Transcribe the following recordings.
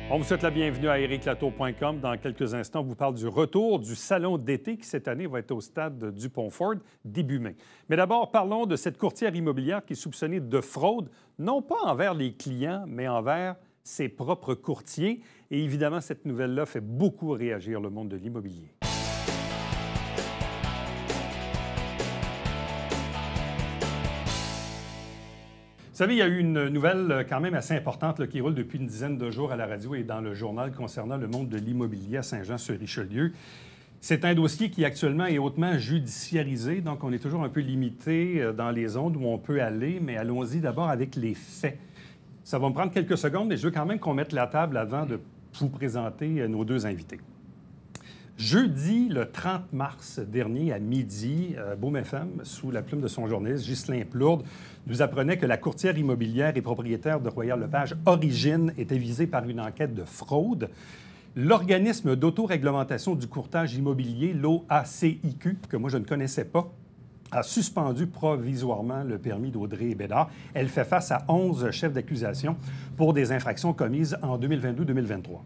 On vous souhaite la bienvenue à ericlatour.com. Dans quelques instants, on vous parle du retour du salon d'été qui, cette année, va être au stade du Pont-Ford début mai. Mais d'abord, parlons de cette courtière immobilière qui est soupçonnée de fraude, non pas envers les clients, mais envers ses propres courtiers. Et évidemment, cette nouvelle-là fait beaucoup réagir le monde de l'immobilier. Vous savez, il y a eu une nouvelle quand même assez importante là, qui roule depuis une dizaine de jours à la radio et dans le journal concernant le monde de l'immobilier à Saint-Jean-sur-Richelieu. C'est un dossier qui actuellement est hautement judiciarisé, donc on est toujours un peu limité dans les zones où on peut aller, mais allons-y d'abord avec les faits. Ça va me prendre quelques secondes, mais je veux quand même qu'on mette la table avant de vous présenter nos deux invités. Jeudi, le 30 mars dernier, à midi, Boom FM, sous la plume de son journaliste Ghislain Plourde, nous apprenait que la courtière immobilière et propriétaire de Royal-Lepage, Origine, était visée par une enquête de fraude. L'organisme d'autoréglementation du courtage immobilier, l'OACIQ, que moi je ne connaissais pas, a suspendu provisoirement le permis d'Audrey Bédard. Elle fait face à 11 chefs d'accusation pour des infractions commises en 2022-2023.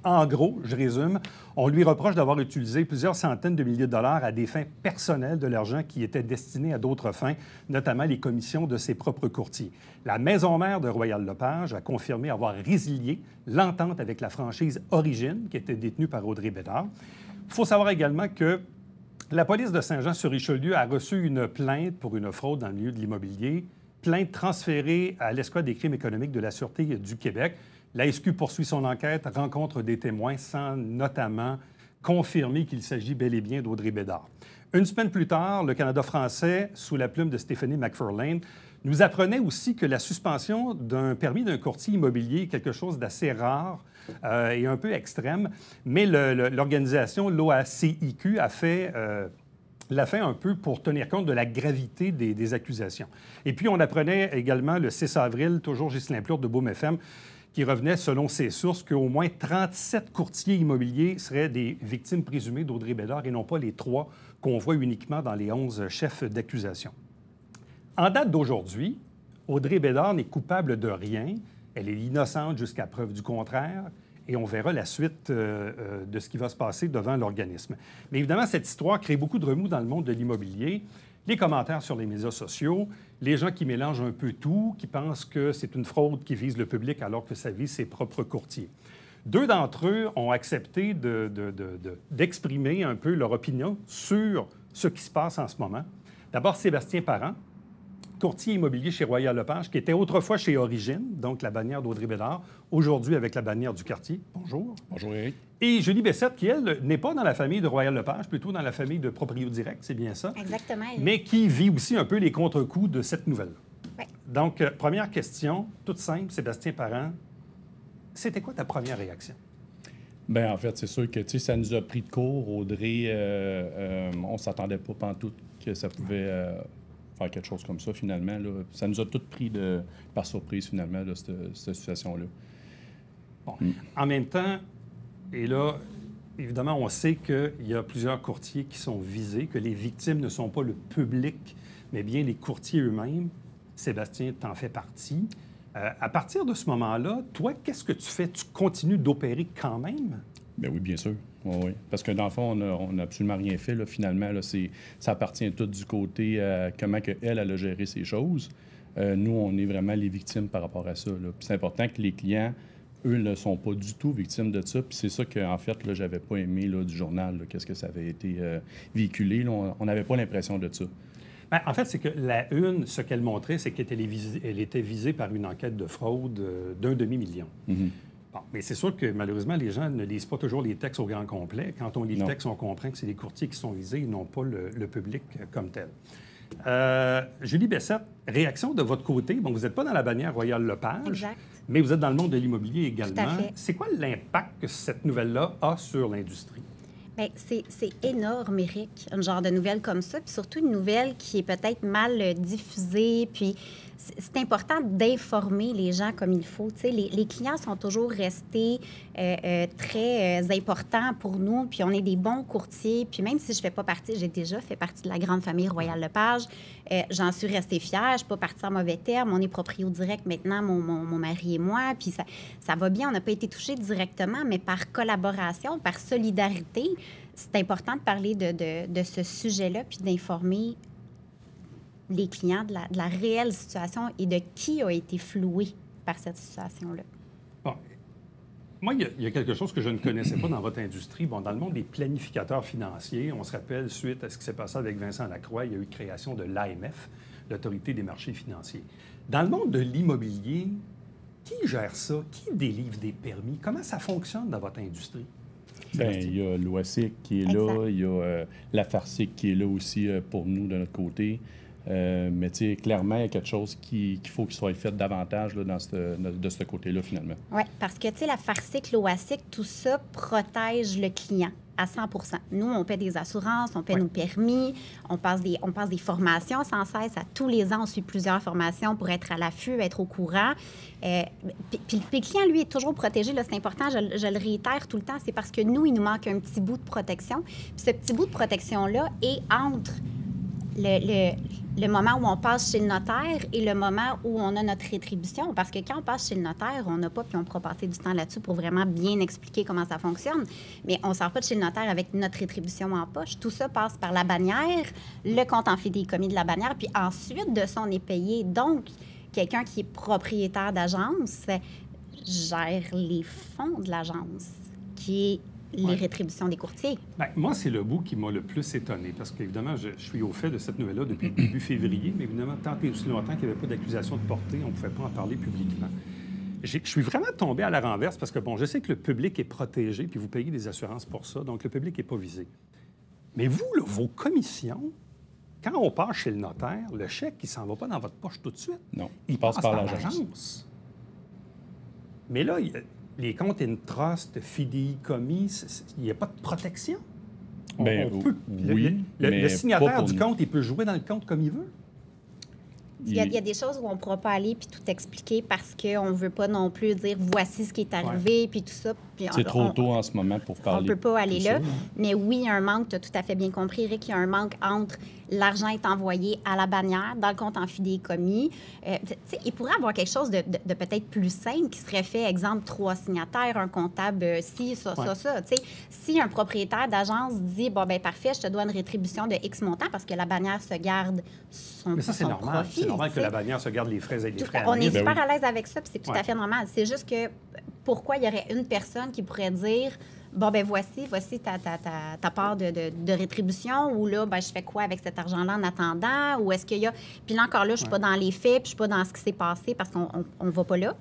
En gros, je résume, on lui reproche d'avoir utilisé plusieurs centaines de milliers de dollars à des fins personnelles de l'argent qui était destiné à d'autres fins, notamment les commissions de ses propres courtiers. La maison mère de Royal-Lepage a confirmé avoir résilié l'entente avec la franchise Origine, qui était détenue par Audrey Bédard. Il faut savoir également que la police de Saint-Jean-sur-Richelieu a reçu une plainte pour une fraude dans le milieu de l'immobilier, plainte transférée à l'Escouade des crimes économiques de la Sûreté du Québec. La SQ poursuit son enquête, rencontre des témoins sans notamment confirmer qu'il s'agit bel et bien d'Audrey Bédard. Une semaine plus tard, le Canada français, sous la plume de Stéphanie McFarlane, nous apprenait aussi que la suspension d'un permis d'un courtier immobilier est quelque chose d'assez rare et un peu extrême, mais l'organisation, l'OACIQ, l'a fait un peu pour tenir compte de la gravité des accusations. Et puis, on apprenait également le 6 avril, toujours Ghislain Plourde de Boom FM, qui revenait, selon ses sources, qu'au moins 37 courtiers immobiliers seraient des victimes présumées d'Audrey Bédard et non pas les 3 qu'on voit uniquement dans les 11 chefs d'accusation. En date d'aujourd'hui, Audrey Bédard n'est coupable de rien. Elle est innocente jusqu'à preuve du contraire et on verra la suite de ce qui va se passer devant l'organisme. Mais évidemment, cette histoire crée beaucoup de remous dans le monde de l'immobilier. Les commentaires sur les médias sociaux, les gens qui mélangent un peu tout, qui pensent que c'est une fraude qui vise le public alors que ça vise ses propres courtiers. 2 d'entre eux ont accepté d'exprimer un peu leur opinion sur ce qui se passe en ce moment. D'abord, Sébastien Parent, courtier immobilier chez Royal-Lepage, qui était autrefois chez Origine, donc la bannière d'Audrey Bédard, aujourd'hui avec la bannière du quartier. Bonjour. Bonjour, Éric. Et Julie Bessette, qui, elle, n'est pas dans la famille de Royal-Lepage, plutôt dans la famille de Proprio Direct, c'est bien ça? Exactement. Mais qui vit aussi un peu les contre-coups de cette nouvelle. Oui. Donc, première question, toute simple, Sébastien Parent, c'était quoi ta première réaction? Bien, en fait, c'est sûr que, tu sais, ça nous a pris de court. Audrey, on ne s'attendait pas pantoute que ça pouvait faire quelque chose comme ça, finalement. Là. Ça nous a tous pris par surprise, finalement, là, cette situation-là. Bon. En même temps, et là, évidemment, on sait qu'il y a plusieurs courtiers qui sont visés, que les victimes ne sont pas le public, mais bien les courtiers eux-mêmes. Sébastien, t'en fais partie. À partir de ce moment-là, toi, qu'est-ce que tu fais? Tu continues d'opérer quand même? Bien oui, bien sûr. Oui. Parce que dans le fond, on n'a absolument rien fait. Là, finalement, là, ça appartient tout du côté comment que elle a géré ces choses. Nous, on est vraiment les victimes par rapport à ça. Là. Puis c'est important que les clients, eux, ne sont pas du tout victimes de ça. Puis c'est ça qu'en fait, là, j'avais pas aimé là, du journal, qu'est-ce que ça avait été véhiculé. Là, on n'avait pas l'impression de ça. Bien, en fait, c'est que la une, ce qu'elle montrait, c'est qu'elle était visée par une enquête de fraude d'1 demi-million. Mm-hmm. Bon, mais c'est sûr que malheureusement, les gens ne lisent pas toujours les textes au grand complet. Quand on lit le Non. texte, on comprend que c'est les courtiers qui sont visés et non pas le public comme tel. Julie Bessette, réaction de votre côté. Bon, vous n'êtes pas dans la bannière Royal-Lepage, Exact. mais vous êtes dans le monde de l'immobilier également. Tout à fait. C'est quoi l'impact que cette nouvelle-là a sur l'industrie? Bien, c'est énorme, Éric, un genre de nouvelle comme ça, puis surtout une nouvelle qui est peut-être mal diffusée, puis c'est important d'informer les gens comme il faut. Tu sais, les clients sont toujours restés très importants pour nous, puis on est des bons courtiers. Puis même si je fais pas partie, j'ai déjà fait partie de la grande famille Royal Lepage, j'en suis restée fière, je suis pas partie en mauvais termes. On est proprio direct maintenant, mon mari et moi, puis ça va bien. On n'a pas été touchés directement, mais par collaboration, par solidarité, c'est important de parler de ce sujet-là, puis d'informer les clients de la réelle situation et de qui a été floué par cette situation-là. Bon. Moi, il y a quelque chose que je ne connaissais pas dans votre industrie. Bon, dans le monde des planificateurs financiers, on se rappelle, suite à ce qui s'est passé avec Vincent Lacroix, il y a eu création de l'AMF, l'Autorité des marchés financiers. Dans le monde de l'immobilier, qui gère ça? Qui délivre des permis? Comment ça fonctionne dans votre industrie? Bien, il y a l'OASIC qui est là, il y a la FARCIC qui est là aussi pour nous de notre côté. Mais tu sais, clairement, il y a quelque chose qu'il faut qu'il soit fait davantage là, de ce côté-là, finalement. Oui, parce que, tu sais, la FARCIC, l'OASIC, tout ça protège le client à 100 %. Nous, on paie des assurances, on paie nos permis, on passe des formations sans cesse. À tous les ans, on suit plusieurs formations pour être à l'affût, être au courant. Puis le client, lui, est toujours protégé. Là, c'est important, je le réitère tout le temps, c'est parce que nous, il nous manque un petit bout de protection. Puis ce petit bout de protection-là est entre le moment où on passe chez le notaire et le moment où on a notre rétribution. Parce que quand on passe chez le notaire, on n'a pas, puis on pourra passer du temps là-dessus pour vraiment bien expliquer comment ça fonctionne, mais on ne sort pas de chez le notaire avec notre rétribution en poche. Tout ça passe par la bannière, le compte en fidéicommis de la bannière, puis ensuite de ça, on est payé. Donc, quelqu'un qui est propriétaire d'agence gère les fonds de l'agence, qui est les rétributions des courtiers. Bien, moi, c'est le bout qui m'a le plus étonné, parce qu'évidemment, je suis au fait de cette nouvelle-là depuis début février, mais évidemment, tant et aussi longtemps qu'il n'y avait pas d'accusation de portée, on ne pouvait pas en parler publiquement. Je suis vraiment tombé à la renverse parce que, bon, je sais que le public est protégé, puis vous payez des assurances pour ça, donc le public n'est pas visé. Mais vous, là, vos commissions, quand on passe chez le notaire, le chèque, il ne s'en va pas dans votre poche tout de suite. Non, il passe par l'agence. l'agence. Mais là, les comptes in-trust, fidéicommis, il n'y a pas de protection. Bien, oui, le signataire du compte, il peut jouer dans le compte comme il veut. Il y a des choses où on ne pourra pas aller puis tout expliquer parce qu'on ne veut pas non plus dire voici ce qui est arrivé puis tout ça. C'est trop tôt en ce moment pour parler. On ne peut pas aller là. Ça, mais oui, il y a un manque, tu as tout à fait bien compris, Eric, il y a un manque entre l'argent est envoyé à la bannière, dans le compte en fidéicommis. Il pourrait y avoir quelque chose de peut-être plus simple qui serait fait, exemple, 3 signataires, un comptable, ça. Si un propriétaire d'agence dit, bon, ben parfait, je te dois une rétribution de X montant parce que la bannière se garde son profit. Mais ça, c'est normal. C'est normal que la bannière se garde les frais et les frais. On est super à l'aise avec ça, puis c'est tout à fait normal. C'est juste que pourquoi il y aurait une personne qui pourrait dire bon, ben voici ta part de rétribution, ou là, ben je fais quoi avec cet argent-là en attendant, ou est-ce qu'il y a... Puis là, encore là, je suis pas dans les faits, puis je suis pas dans ce qui s'est passé, parce qu'on ne va pas là.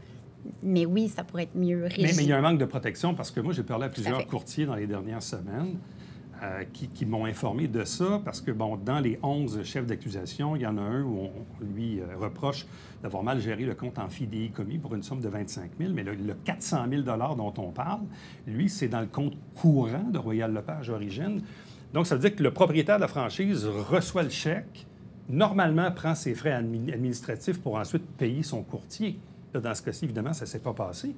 Mais oui, ça pourrait être mieux régi. Mais il y a un manque de protection, parce que moi, j'ai parlé à plusieurs courtiers dans les dernières semaines qui m'ont informé de ça, parce que, bon, dans les 11 chefs d'accusation, il y en a un où on lui reproche d'avoir mal géré le compte en fidéicommis pour une somme de 25 000, mais le 400 000 dont on parle, lui, c'est dans le compte courant de Royal Lepage Origine. Donc, ça veut dire que le propriétaire de la franchise reçoit le chèque, normalement prend ses frais administratifs pour ensuite payer son courtier. Là, dans ce cas-ci, évidemment, ça ne s'est pas passé.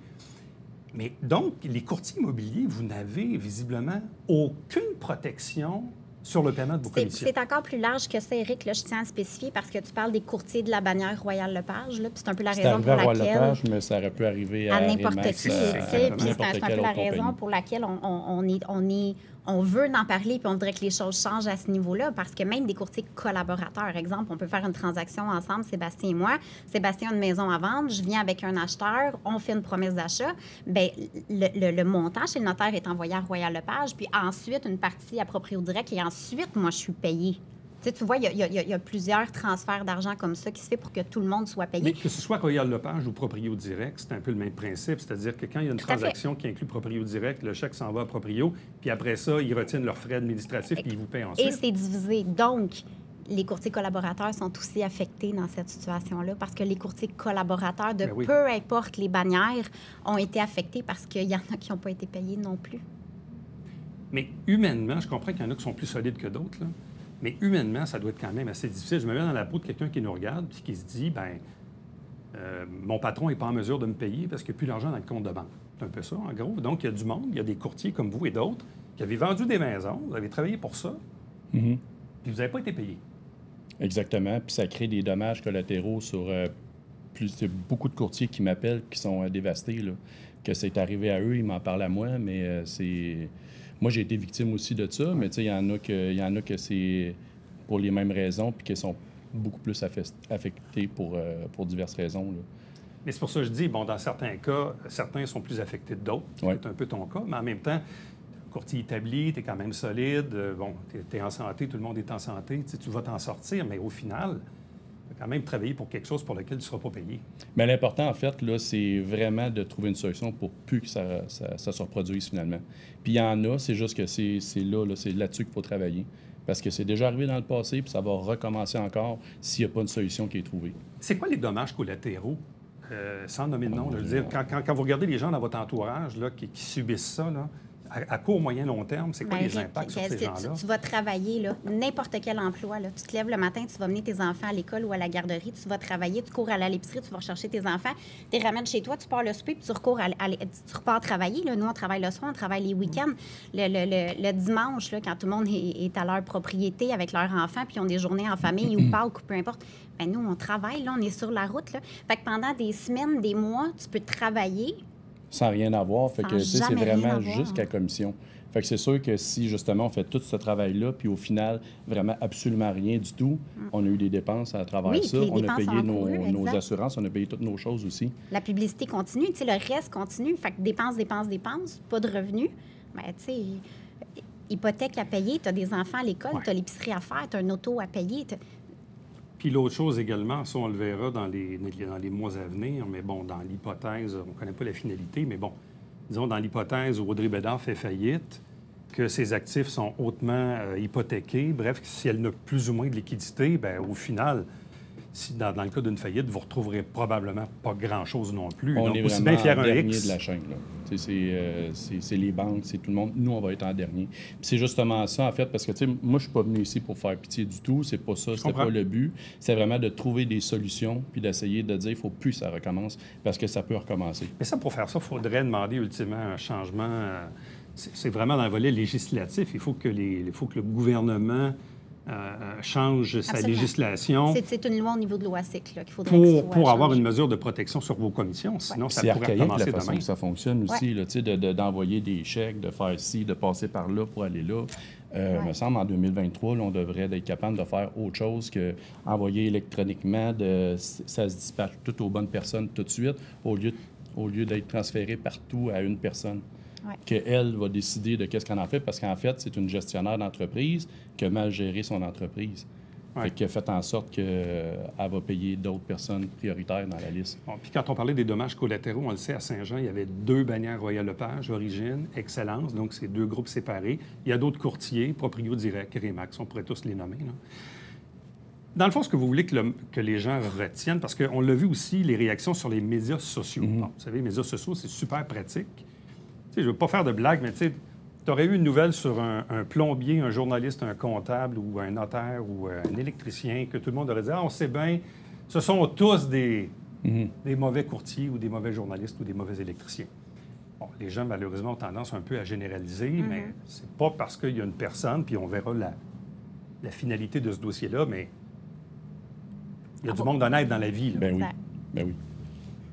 Mais donc, les courtiers immobiliers, vous n'avez visiblement aucune protection sur le paiement de vos commissions. C'est encore plus large que ça, Éric. Là, je tiens à spécifier parce que tu parles des courtiers de la bannière Royal Lepage. Là, puis c'est un peu la raison pour laquelle... C'est Royal Lepage, mais ça aurait pu arriver à n'importe qui. Puis c'est un peu la raison pour laquelle on veut en parler, puis on voudrait que les choses changent à ce niveau-là, parce que même des courtiers collaborateurs, exemple, on peut faire une transaction ensemble, Sébastien et moi. Sébastien a une maison à vendre, je viens avec un acheteur, on fait une promesse d'achat. Bien, le montant chez le notaire est envoyé à Royal Lepage, puis ensuite, une partie à proprio direct, et ensuite, moi, je suis payée. Tu vois, il y a plusieurs transferts d'argent comme ça qui se fait pour que tout le monde soit payé. Mais que ce soit Royal Lepage ou Proprio Direct, c'est un peu le même principe. C'est-à-dire que quand il y a une transaction qui inclut Proprio Direct, le chèque s'en va à Proprio, puis après ça, ils retiennent leurs frais administratifs puis ils vous payent ensuite. Et c'est divisé. Donc, les courtiers collaborateurs sont aussi affectés dans cette situation-là parce que les courtiers collaborateurs de peu importe les bannières ont été affectés parce qu'il y en a qui n'ont pas été payés non plus. Mais humainement, je comprends qu'il y en a qui sont plus solides que d'autres, là. Mais humainement, ça doit être quand même assez difficile. Je me mets dans la peau de quelqu'un qui nous regarde puis qui se dit, bien, Mon patron n'est pas en mesure de me payer parce qu'il n'y a plus d'argent dans le compte de banque. C'est un peu ça, en gros. Donc, il y a du monde, il y a des courtiers comme vous et d'autres qui avaient vendu des maisons, vous avez travaillé pour ça, Mhm. puis vous n'avez pas été payé. Exactement. Puis ça crée des dommages collatéraux sur il y a beaucoup de courtiers qui m'appellent qui sont dévastés, là, que c'est arrivé à eux, ils m'en parlent à moi, mais c'est... Moi, j'ai été victime aussi de ça, mais tu sais, il y en a que c'est pour les mêmes raisons puis qui sont beaucoup plus affectés pour diverses raisons, là. Mais c'est pour ça que je dis, bon, dans certains cas, certains sont plus affectés que d'autres. Ouais. C'est un peu ton cas, mais en même temps, courtier établi, tu es quand même solide, bon, tu es en santé, tout le monde est en santé, tu vas t'en sortir, mais au final, tu as quand même travaillé pour quelque chose pour lequel tu ne seras pas payé. Mais l'important, en fait, là, c'est vraiment de trouver une solution pour plus que ça se reproduise finalement. Puis il y en a, c'est juste que c'est là-dessus qu'il faut travailler. Parce que c'est déjà arrivé dans le passé, puis ça va recommencer encore s'il n'y a pas une solution qui est trouvée. C'est quoi les dommages collatéraux? Sans nommer de nom, je veux dire, quand vous regardez les gens dans votre entourage là, qui subissent ça, là, à court, moyen, long terme, c'est quoi les impacts sur ces gens-là? Tu vas travailler, là, n'importe quel emploi. Là. Tu te lèves le matin, tu vas mener tes enfants à l'école ou à la garderie, tu vas travailler, tu cours à l'épicerie, tu vas rechercher tes enfants, tu les ramènes chez toi, tu pars le souper, puis tu repars travailler. Là. Nous, on travaille le soir, on travaille les week-ends. Le dimanche, là, quand tout le monde est à leur propriété avec leurs enfants, puis ils ont des journées en famille ou Pâques ou peu importe, bien, nous, on travaille, là, on est sur la route. Là. Fait que pendant des semaines, des mois, tu peux travailler. Sans rien avoir. Fait Sans que, tu sais, c'est jamais rien vraiment avoir. jusqu'à commission. Fait que c'est sûr que si, justement, on fait tout ce travail-là, puis au final, vraiment absolument rien du tout, on a eu des dépenses à travers Oui, ça. puis les On a dépenses payé ont nos encouru, assurances, on a payé toutes nos choses aussi. La publicité continue, tu sais, le reste continue. Fait que dépenses, pas de revenus. Bien, tu sais, hypothèque à payer, tu as des enfants à l'école, Ouais. tu as l'épicerie à faire, tu as un auto à payer. Puis l'autre chose également, ça, on le verra dans les mois à venir, mais bon, dans l'hypothèse, on ne connaît pas la finalité, mais bon, disons, dans l'hypothèse où Audrey Bédard fait faillite, que ses actifs sont hautement hypothéqués, bref, si elle n'a plus ou moins de liquidité, bien, au final, si dans le cas d'une faillite, vous ne retrouverez probablement pas grand-chose non plus. On Donc, est aussi vraiment bien faire en un dernier X. de la chaîne. Là. Tu sais, c'est les banques, c'est tout le monde. Nous, on va être en dernier. Puis c'est justement ça, en fait, parce que tu sais, moi, je suis pas venu ici pour faire pitié du tout. C'est pas ça, c'était comprends. pas le but. C'est vraiment de trouver des solutions puis d'essayer de dire, il faut plus que ça recommence parce que ça peut recommencer. Mais ça, pour faire ça, il faudrait demander ultimement un changement. C'est vraiment dans le volet législatif. Il faut que le gouvernement change sa Absolument. législation C'est une loi au niveau de l'OASIC là, qu'il faudrait que ce soit pour avoir changé. une mesure de protection sur vos commissions. Sinon, ça C'est pourrait archaïque la commencer façon demain. que ça fonctionne aussi, là, tu sais, d'envoyer des chèques, de faire ci, de passer par là pour aller là. Il me semble, en 2023, là, on devrait être capable de faire autre chose qu'envoyer électroniquement, ça se dispatche tout aux bonnes personnes tout de suite, au lieu d'être transféré partout à une personne. Ouais. Qu'elle va décider de qu'est-ce qu'elle en fait, parce qu'en fait, c'est une gestionnaire d'entreprise qui a mal géré son entreprise. Ouais. Fait qu'elle a fait en sorte qu'elle va payer d'autres personnes prioritaires dans la liste. Bon, puis quand on parlait des dommages collatéraux, on le sait, à Saint-Jean, il y avait 2 bannières Royal Lepage, Origine, Excellence, donc c'est 2 groupes séparés. Il y a d'autres courtiers, Proprio Direct, Remax, on pourrait tous les nommer, là. Dans le fond, ce que vous voulez que les gens retiennent, parce qu'on l'a vu aussi, les réactions sur les médias sociaux. Bon, vous savez, les médias sociaux, c'est super pratique. Tu sais, je ne veux pas faire de blague, mais tu sais, tu aurais eu une nouvelle sur un plombier, un journaliste, un comptable ou un notaire ou un électricien, que tout le monde aurait dit « Ah, on sait bien, ce sont tous des mauvais courtiers ou des mauvais journalistes ou des mauvais électriciens. » Bon, les gens, malheureusement, ont tendance un peu à généraliser, mais c'est pas parce qu'il y a une personne, puis on verra la finalité de ce dossier-là, mais il y a du monde honnête dans la vie, là. Ben oui. Exact. Ben oui.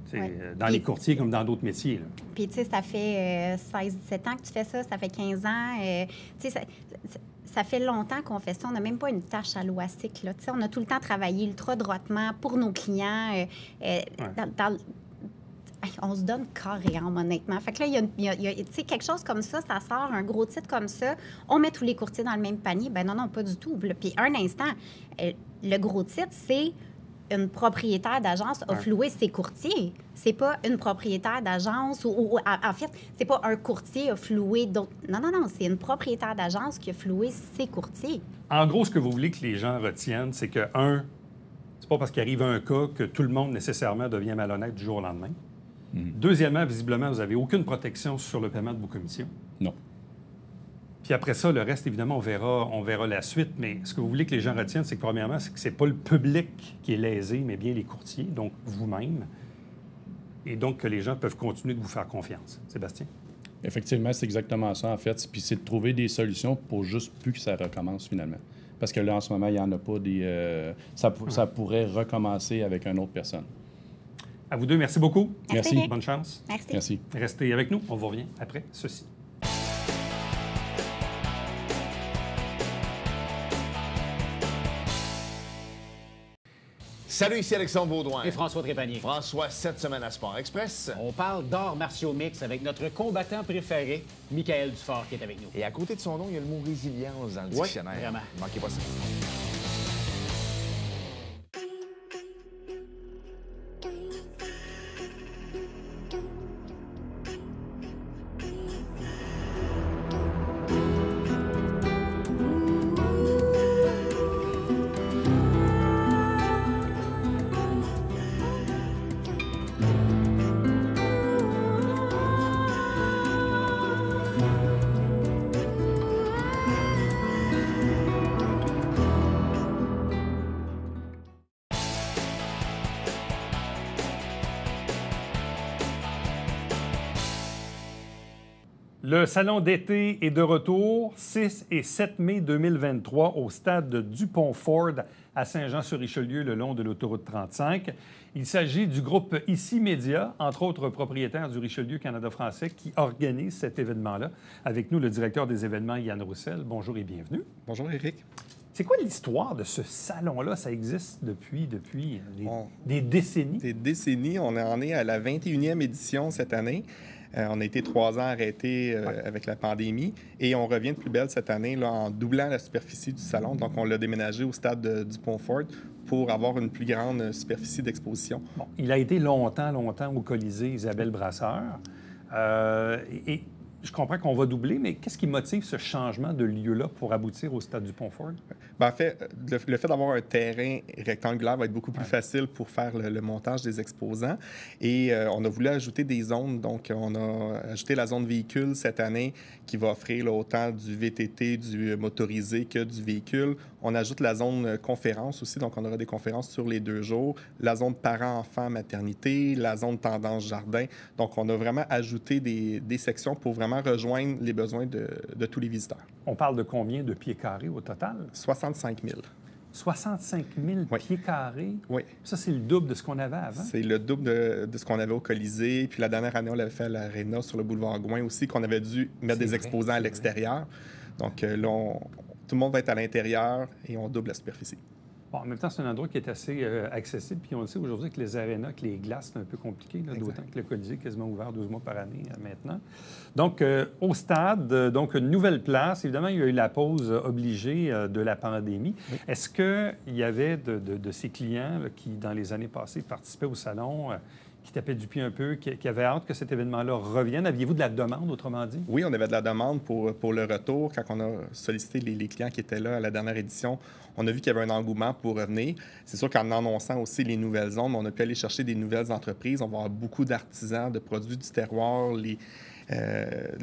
C'est, Ouais. dans les courtiers comme dans d'autres métiers, là. Puis, tu sais, ça fait 16-17 ans que tu fais ça, ça fait 15 ans. Tu sais, ça fait longtemps qu'on fait ça. On n'a même pas une tâche à l'OASIC, là. Tu sais, on a tout le temps travaillé ultra droitement pour nos clients. On se donne corps et âme, honnêtement. Fait que là, il y a tu sais, quelque chose comme ça sort, un gros titre comme ça, on met tous les courtiers dans le même panier. Ben non, pas du tout. Puis un instant, le gros titre, c'est une propriétaire d'agence a floué ses courtiers. C'est pas une propriétaire d'agence ou en fait, c'est pas un courtier a floué d'autres. Non, c'est une propriétaire d'agence qui a floué ses courtiers. En gros, ce que vous voulez que les gens retiennent, c'est que, c'est pas parce qu'il arrive un cas que tout le monde nécessairement devient malhonnête du jour au lendemain. Deuxièmement, visiblement, vous n'avez aucune protection sur le paiement de vos commissions. Non. Puis après ça, le reste, évidemment, on verra la suite. Mais ce que vous voulez que les gens retiennent, c'est que premièrement, c'est que c'est pas le public qui est lésé, mais bien les courtiers, donc vous-même. Et donc que les gens peuvent continuer de vous faire confiance. Sébastien? Effectivement, c'est exactement ça, en fait. Puis c'est de trouver des solutions pour juste plus que ça recommence, finalement. Parce que là, en ce moment, il n'y en a pas des... ça pourrait recommencer avec une autre personne. À vous deux, merci beaucoup. Merci. Bonne chance. Merci. Restez avec nous. On vous revient après ceci. Salut, ici Alexandre Baudouin. Et François Trépanier. François, cette semaine à Sport Express. On parle d'arts martiaux mix avec notre combattant préféré, Michael Dufort, qui est avec nous. Et à côté de son nom, il y a le mot résilience dans le Oui, dictionnaire. vraiment. Ne manquez pas ça. Le salon d'été est de retour 6 et 7 mai 2023 au stade de Dupont-Ford à Saint-Jean-sur-Richelieu, le long de l'autoroute 35. Il s'agit du groupe Ici Média, entre autres propriétaires du Richelieu Canada français, qui organise cet événement-là. Avec nous, le directeur des événements, Yann Roussel. Bonjour et bienvenue. Bonjour, Éric. C'est quoi l'histoire de ce salon-là? Ça existe depuis des décennies. Des décennies. On en est à la 21e édition cette année. On a été 3 ans arrêtés avec la pandémie et on revient de plus belle cette année là, en doublant la superficie du salon. Donc, on l'a déménagé au stade de Dupont-Fort pour avoir une plus grande superficie d'exposition. Bon, il a été longtemps au Colisée Isabelle Brasseur. Et je comprends qu'on va doubler, mais qu'est-ce qui motive ce changement de lieu-là pour aboutir au stade Dupont-Fort? Bien, en fait, le fait d'avoir un terrain rectangulaire va être beaucoup plus facile pour faire le montage des exposants. Et on a voulu ajouter des zones. Donc, on a ajouté la zone véhicule cette année qui va offrir là, autant du VTT, du motorisé que du véhicule. On ajoute la zone conférence aussi. Donc, on aura des conférences sur les 2 jours. La zone parents-enfants, maternité, la zone tendance jardin. Donc, on a vraiment ajouté des sections pour vraiment rejoindre les besoins de tous les visiteurs. On parle de combien de pieds carrés au total? 65 000. 65 000 Oui. pieds carrés? Oui. Ça, c'est le double de ce qu'on avait avant? C'est le double de ce qu'on avait au Colisée. Puis la dernière année, on l'avait fait à l'Arena sur le boulevard Gouin aussi, qu'on avait dû mettre des exposants à l'extérieur. Donc là, tout le monde va être à l'intérieur et on double la superficie. Bon, en même temps, c'est un endroit qui est assez accessible. Puis on le sait aujourd'hui que les arénas, que les glaces, c'est un peu compliqué, là, d'autant que le Colisée est quasiment ouvert 12 mois par année maintenant. Donc, au stade, donc une nouvelle place. Évidemment, il y a eu la pause obligée de la pandémie. Oui. Est-ce qu'il y avait de ces clients là, qui, dans les années passées, participaient au salon, qui tapaient du pied un peu, qui avaient hâte que cet événement-là revienne? Aviez-vous de la demande, autrement dit? Oui, on avait de la demande pour le retour. Quand on a sollicité les clients qui étaient là à la dernière édition, on a vu qu'il y avait un engouement pour revenir. C'est sûr qu'en annonçant aussi les nouvelles zones, on a pu aller chercher des nouvelles entreprises. On va avoir beaucoup d'artisans, de produits du terroir,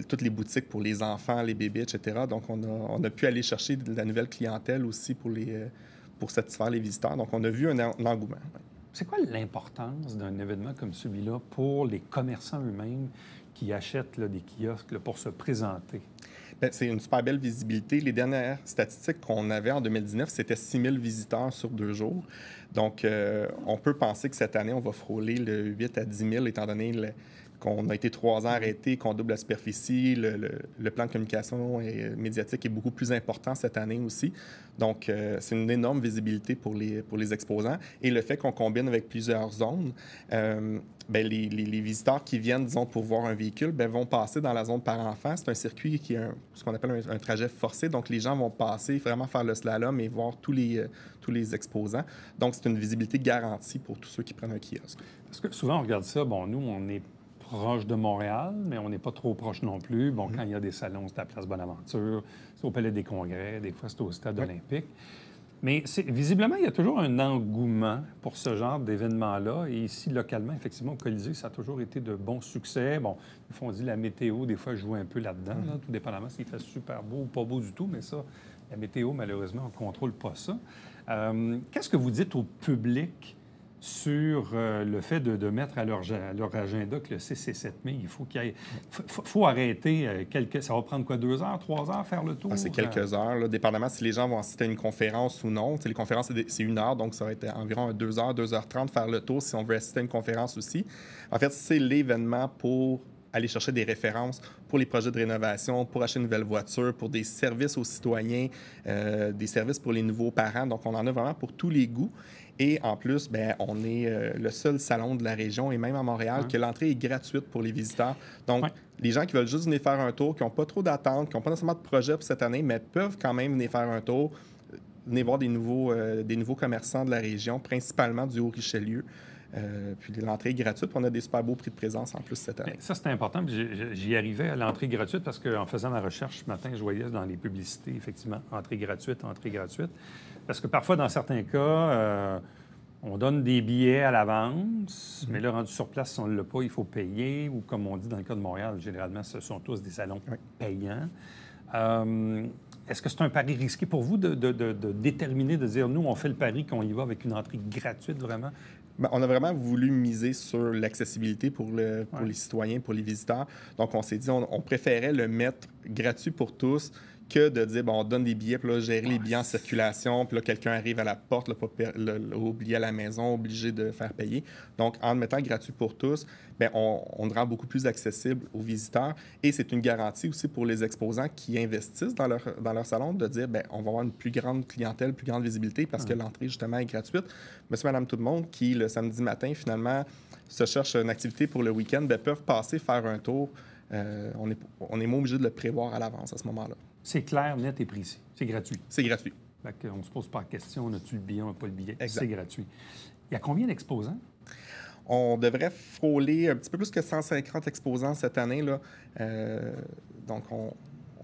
toutes les boutiques pour les enfants, les bébés, etc. Donc, on a pu aller chercher de la nouvelle clientèle aussi pour satisfaire les visiteurs. Donc, on a vu un engouement. C'est quoi l'importance d'un événement comme celui-là pour les commerçants eux-mêmes qui achètent là, des kiosques là, pour se présenter? Bien, c'est une super belle visibilité. Les dernières statistiques qu'on avait en 2019, c'était 6 000 visiteurs sur 2 jours. Donc, on peut penser que cette année, on va frôler le 8 à 10 000, étant donné qu'on a été 3 ans arrêtés, qu'on double la superficie. Le plan de communication médiatique est beaucoup plus important cette année aussi. Donc, c'est une énorme visibilité pour les exposants. Et le fait qu'on combine avec plusieurs zones, bien, les visiteurs qui viennent, disons, pour voir un véhicule, bien, vont passer dans la zone parents-enfants. C'est un circuit qui est ce qu'on appelle un trajet forcé. Donc, les gens vont passer, vraiment faire le slalom et voir tous les exposants. Donc, c'est une visibilité garantie pour tous ceux qui prennent un kiosque. Parce que souvent, on regarde ça, bon, nous, on est proche de Montréal, mais on n'est pas trop proche non plus. Bon, quand il y a des salons, c'est à la Place Bonaventure, c'est au Palais des Congrès, des fois, c'est au Stade olympique. Mais visiblement, il y a toujours un engouement pour ce genre d'événement-là. Et ici, localement, effectivement, au Colisée, ça a toujours été de bons succès. Bon, des fois, on dit la météo, des fois, joue un peu là-dedans, là, tout dépendamment s'il fait super beau ou pas beau du tout. Mais ça, la météo, malheureusement, on ne contrôle pas ça. Qu'est-ce que vous dites au public sur le fait de mettre à leur agenda que le 6 et 7 mai, il faut qu'il y ait... faut arrêter Ça va prendre quoi, 2 heures, 3 heures, faire le tour? C'est quelques heures, là, dépendamment si les gens vont assister à une conférence ou non. Les conférences, c'est 1 heure, donc ça va être environ 2 heures, 2h30 faire le tour si on veut assister à une conférence aussi. En fait, c'est l'événement pour aller chercher des références pour les projets de rénovation, pour acheter une nouvelle voiture, pour des services aux citoyens, des services pour les nouveaux parents. Donc, on en a vraiment pour tous les goûts. Et en plus, bien, on est le seul salon de la région, et même à Montréal, que l'entrée est gratuite pour les visiteurs. Donc, les gens qui veulent juste venir faire un tour, qui n'ont pas trop d'attentes, qui n'ont pas nécessairement de projet pour cette année, mais peuvent quand même venir faire un tour, venir voir des nouveaux commerçants de la région, principalement du Haut-Richelieu. Puis l'entrée est gratuite. On a des super beaux prix de présence en plus cette année. Bien, ça, c'est important. J'y arrivais à l'entrée gratuite parce qu'en faisant la recherche ce matin, je voyais dans les publicités, effectivement, entrée gratuite, entrée gratuite. Parce que parfois, dans certains cas, on donne des billets à l'avance, mais là, rendu sur place, si on ne l'a pas, il faut payer. Ou comme on dit dans le cas de Montréal, généralement, ce sont tous des salons payants. Est-ce que c'est un pari risqué pour vous de déterminer, de dire, nous, on fait le pari qu'on y va avec une entrée gratuite, vraiment? Bien, on a vraiment voulu miser sur l'accessibilité pour les citoyens, pour les visiteurs. Donc, on s'est dit, on préférait le mettre gratuit pour tous que de dire, bon, on donne des billets, puis là, gérer les billets en circulation, puis là, quelqu'un arrive à la porte, oublié à la maison, obligé de faire payer. Donc, en le mettant gratuit pour tous, bien, on le rend beaucoup plus accessible aux visiteurs. Et c'est une garantie aussi pour les exposants qui investissent dans leur salon de dire, bien, on va avoir une plus grande clientèle, plus grande visibilité parce que l'entrée, justement, est gratuite. Monsieur, madame, tout le monde qui, le samedi matin, finalement, se cherche une activité pour le week-end, bien, peuvent passer faire un tour. On est moins obligé de le prévoir à l'avance à ce moment-là. C'est clair, net et précis. C'est gratuit. C'est gratuit. On ne se pose pas la question, on a-tu le billet, on n'a pas le billet. Exact. C'est gratuit. Il y a combien d'exposants? On devrait frôler un petit peu plus que 150 exposants cette année, là. Donc,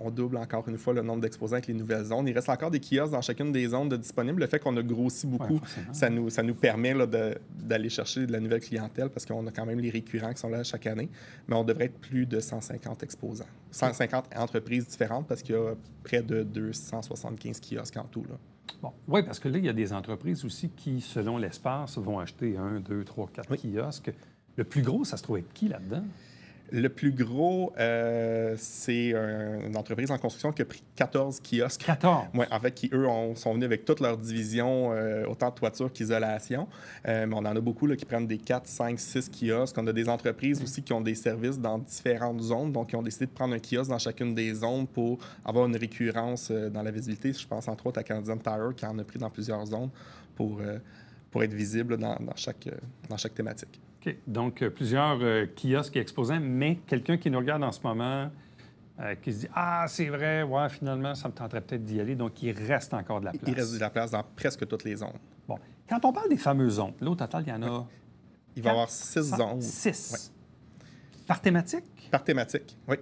on double encore une fois le nombre d'exposants avec les nouvelles zones. Il reste encore des kiosques dans chacune des zones disponibles. Le fait qu'on a grossi beaucoup, ça nous permet là, d'aller chercher de la nouvelle clientèle parce qu'on a quand même les récurrents qui sont là chaque année. Mais on devrait être plus de 150 exposants. 150 entreprises différentes parce qu'il y a près de 275 kiosques en tout, là. Bon, oui, parce que là, il y a des entreprises aussi qui, selon l'espace, vont acheter 1, 2, 3, 4 kiosques. Le plus gros, ça se trouve être qui là-dedans? Le plus gros, c'est une entreprise en construction qui a pris 14 kiosques. 14? Oui, en fait, qui, eux, sont venus avec toute leur division, autant de toiture qu'isolation. Mais on en a beaucoup là, qui prennent des 4, 5, 6 kiosques. On a des entreprises aussi qui ont des services dans différentes zones, donc qui ont décidé de prendre un kiosque dans chacune des zones pour avoir une récurrence dans la visibilité. Je pense entre autres à Canadian Tire qui en a pris dans plusieurs zones pour être visible dans chaque thématique. OK. Donc, plusieurs kiosques et exposants, mais quelqu'un qui nous regarde en ce moment, qui se dit « Ah, c'est vrai, ouais, finalement, ça me tenterait peut-être d'y aller. » Donc, il reste encore de la place. Il reste de la place dans presque toutes les zones. Bon. Quand on parle des fameuses zones, là, au total, il y en a... Il va y avoir 6 zones. 6. Oui. Par thématique? Par thématique, oui.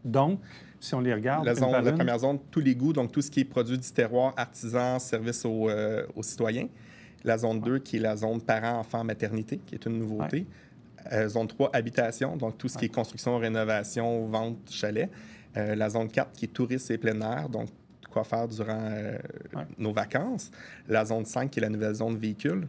Donc, si on les regarde... La première zone, tous les goûts, donc tout ce qui est produits du terroir, artisans, services aux citoyens. La zone 2, qui est la zone parents, enfants, maternité, qui est une nouveauté. Zone 3, habitation, donc tout ce qui est construction, rénovation, vente, chalet. La zone 4, qui est tourisme et plein air, donc quoi faire durant nos vacances. La zone 5, qui est la nouvelle zone véhicule.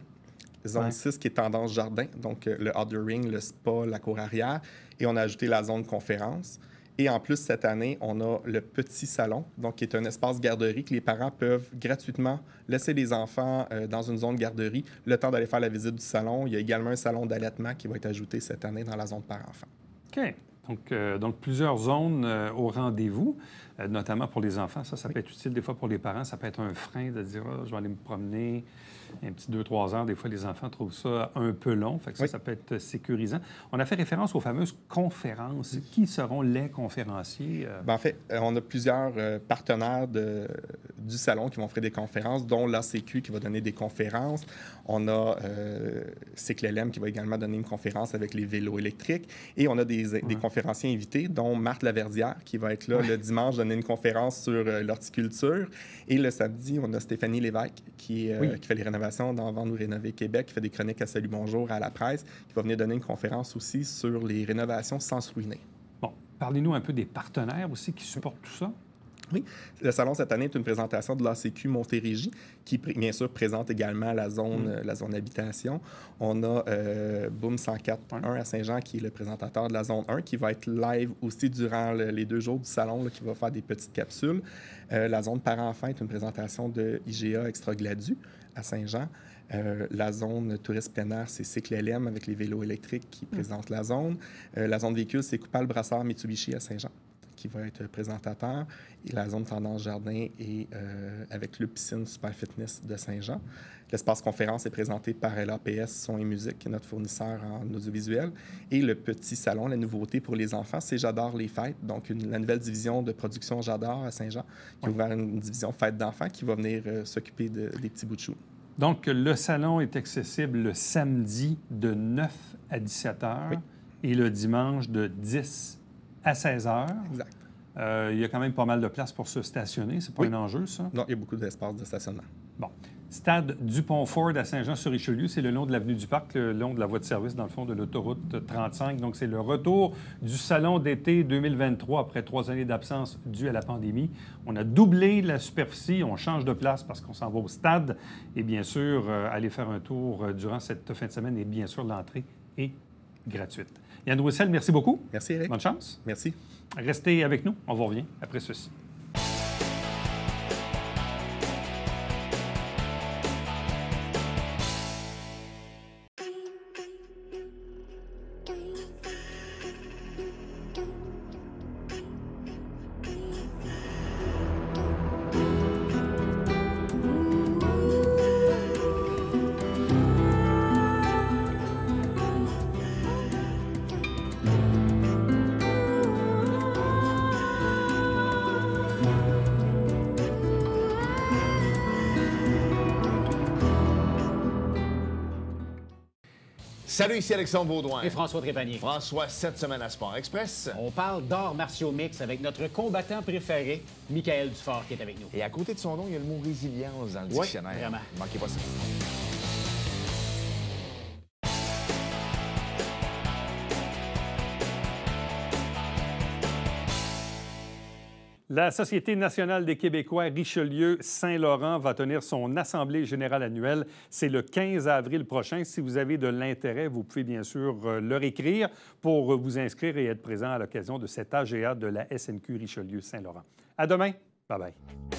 Zone 6, qui est tendance jardin, donc le outdoor ring, le spa, la cour arrière. Et on a ajouté la zone conférence. Et en plus, cette année, on a le petit salon, donc qui est un espace garderie que les parents peuvent gratuitement laisser les enfants dans une zone garderie le temps d'aller faire la visite du salon. Il y a également un salon d'allaitement qui va être ajouté cette année dans la zone parents-enfants. OK. Donc, plusieurs zones au rendez-vous, notamment pour les enfants. Ça peut être utile des fois pour les parents. Ça peut être un frein de dire je vais aller me promener un petit 2-3 heures. Des fois, les enfants trouvent ça un peu long. Fait que ça peut être sécurisant. On a fait référence aux fameuses conférences. Qui seront les conférenciers? En fait, on a plusieurs partenaires du salon qui vont offrir des conférences, dont l'ACQ qui va donner des conférences. On a CCLM qui va également donner une conférence avec les vélos électriques. Et on a des conférenciers invités, dont Marthe Laverdière qui va être là le dimanche de donner une conférence sur l'horticulture. Et le samedi, on a Stéphanie Lévesque qui fait les rénovations dans Vendre ou Rénover Québec, qui fait des chroniques à Salut Bonjour à la presse, qui va venir donner une conférence aussi sur les rénovations sans se ruiner. Bon, parlez-nous un peu des partenaires aussi qui supportent tout ça. Oui, le salon cette année est une présentation de l'ACQ Montérégie qui, bien sûr, présente également la zone habitation. On a Boom 104.1 à Saint-Jean qui est le présentateur de la zone 1 qui va être live aussi durant les 2 jours du salon, là, qui va faire des petites capsules. La zone parents-enfants est une présentation de IGA Extra Gladu à Saint-Jean. La zone tourisme plein air, c'est Cycle LM avec les vélos électriques qui présente la zone. La zone véhicule, c'est Coupal Brassard Mitsubishi à Saint-Jean qui va être présentateur. Et la zone tendance jardin est avec le piscine Super Fitness de Saint-Jean. L'espace conférence est présenté par LAPS Son et Musique, qui est notre fournisseur en audiovisuel. Et le petit salon, la nouveauté pour les enfants, c'est J'adore les fêtes. Donc, la nouvelle division de production J'adore à Saint-Jean, qui a ouvert une division fêtes d'enfants qui va venir s'occuper des petits bouts de chou. Donc, le salon est accessible le samedi de 9 à 17 heures et le dimanche de 10 à 16 heures. Exact. Il y a quand même pas mal de place pour se stationner. C'est pas un enjeu, ça? Non, il y a beaucoup d'espace de stationnement. Bon. Stade Dupont-Ford à Saint-Jean-sur-Richelieu, c'est le long de l'avenue du Parc, le long de la voie de service, dans le fond, de l'autoroute 35. Donc, c'est le retour du salon d'été 2023 après 3 années d'absence due à la pandémie. On a doublé la superficie, on change de place parce qu'on s'en va au stade. Et bien sûr, aller faire un tour durant cette fin de semaine. Et bien sûr, l'entrée est gratuite. Yann Roussel, merci beaucoup. Merci, Éric. Bonne chance. Merci. Restez avec nous. On vous revient après ceci. Salut, ici Alexandre Baudouin. Et François Trépanier. François, cette semaine à Sport Express. On parle d'arts martiaux mix avec notre combattant préféré, Michael Dufort, qui est avec nous. Et à côté de son nom, il y a le mot résilience dans le Oui, dictionnaire. vraiment. Ne manquez pas ça. La Société nationale des Québécois Richelieu-Saint-Laurent va tenir son assemblée générale annuelle. C'est le 15 avril prochain. Si vous avez de l'intérêt, vous pouvez bien sûr leur écrire pour vous inscrire et être présent à l'occasion de cet AGA de la SNQ Richelieu-Saint-Laurent. À demain. Bye-bye.